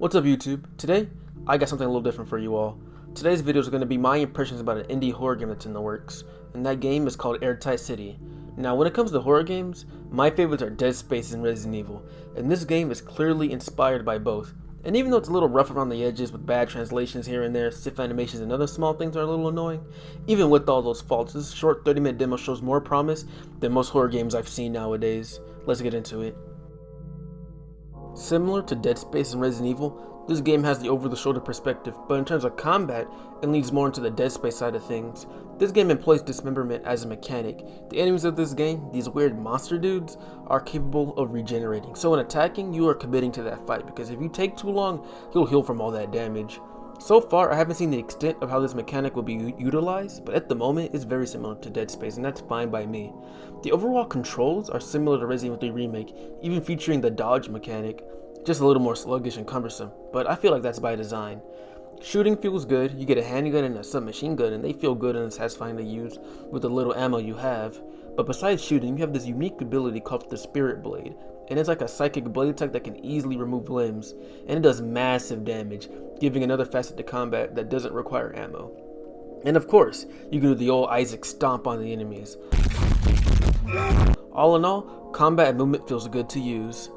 What's up YouTube? Today, I got something a little different for you all. Today's video is going to be my impressions about an indie horror game that's in the works, and that game is called Airtight City. Now when it comes to horror games, my favorites are Dead Space and Resident Evil, and this game is clearly inspired by both. And even though it's a little rough around the edges with bad translations here and there, stiff animations and other small things are a little annoying, even with all those faults, this short 30-minute demo shows more promise than most horror games I've seen nowadays. Let's get into it. Similar to Dead Space and Resident Evil, this game has the over-the-shoulder perspective, but in terms of combat, it leans more into the Dead Space side of things. This game employs dismemberment as a mechanic. The enemies of this game, these weird monster dudes, are capable of regenerating. So when attacking, you are committing to that fight, because if you take too long, you'll heal from all that damage. So far, I haven't seen the extent of how this mechanic will be utilized, but at the moment, it's very similar to Dead Space, and that's fine by me. The overall controls are similar to Resident Evil 3 Remake, even featuring the dodge mechanic, just a little more sluggish and cumbersome, but I feel like that's by design. Shooting feels good. You get a handgun and a submachine gun, and they feel good and satisfying to use with the little ammo you have. But besides shooting, you have this unique ability called the Spirit Blade, and it's like a psychic blade attack that can easily remove limbs, and it does massive damage, giving another facet to combat that doesn't require ammo. And of course, you can do the old Isaac stomp on the enemies. All in all, combat and movement feels good to use.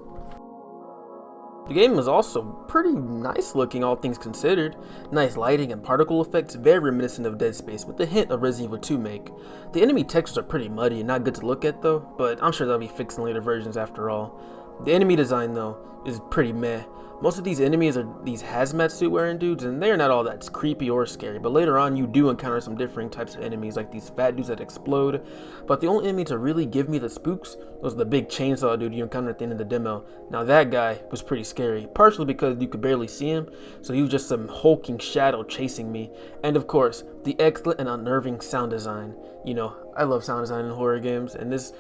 The game is also pretty nice looking, all things considered. Nice lighting and particle effects, very reminiscent of Dead Space with a hint of Resident Evil 2 make. The enemy textures are pretty muddy and not good to look at though, but I'm sure they'll be fixed in later versions after all. The enemy design though is pretty meh. Most of these enemies are these hazmat suit wearing dudes, and they're not all that creepy or scary, but later on you do encounter some differing types of enemies like these fat dudes that explode. But the only enemy to really give me the spooks was the big chainsaw dude you encountered at the end of the demo. Now that guy was pretty scary, partially because you could barely see him, so he was just some hulking shadow chasing me. And of course, the excellent and unnerving sound design. You know, I love sound design in horror games, and this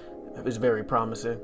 is very promising.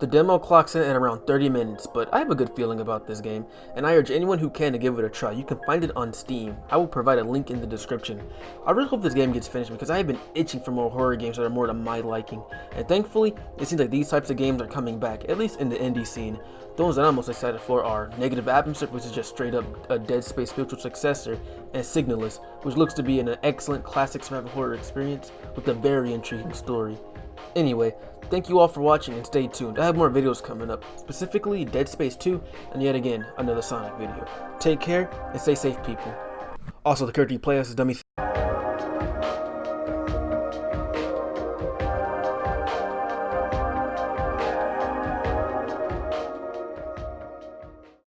The demo clocks in at around 30 minutes, but I have a good feeling about this game, and I urge anyone who can to give it a try. You can find it on Steam. I will provide a link in the description. I really hope this game gets finished because I have been itching for more horror games that are more to my liking, and thankfully, it seems like these types of games are coming back, at least in the indie scene. The ones that I'm most excited for are Negative Atmosphere, which is just straight up a Dead Space spiritual successor, and Signalist, which looks to be an excellent classic survival horror experience with a very intriguing story. Anyway, thank you all for watching and stay tuned. I have more videos coming up, specifically Dead Space 2 and yet again another Sonic video. Take care and stay safe, people. Also, the character you play as is Dummy.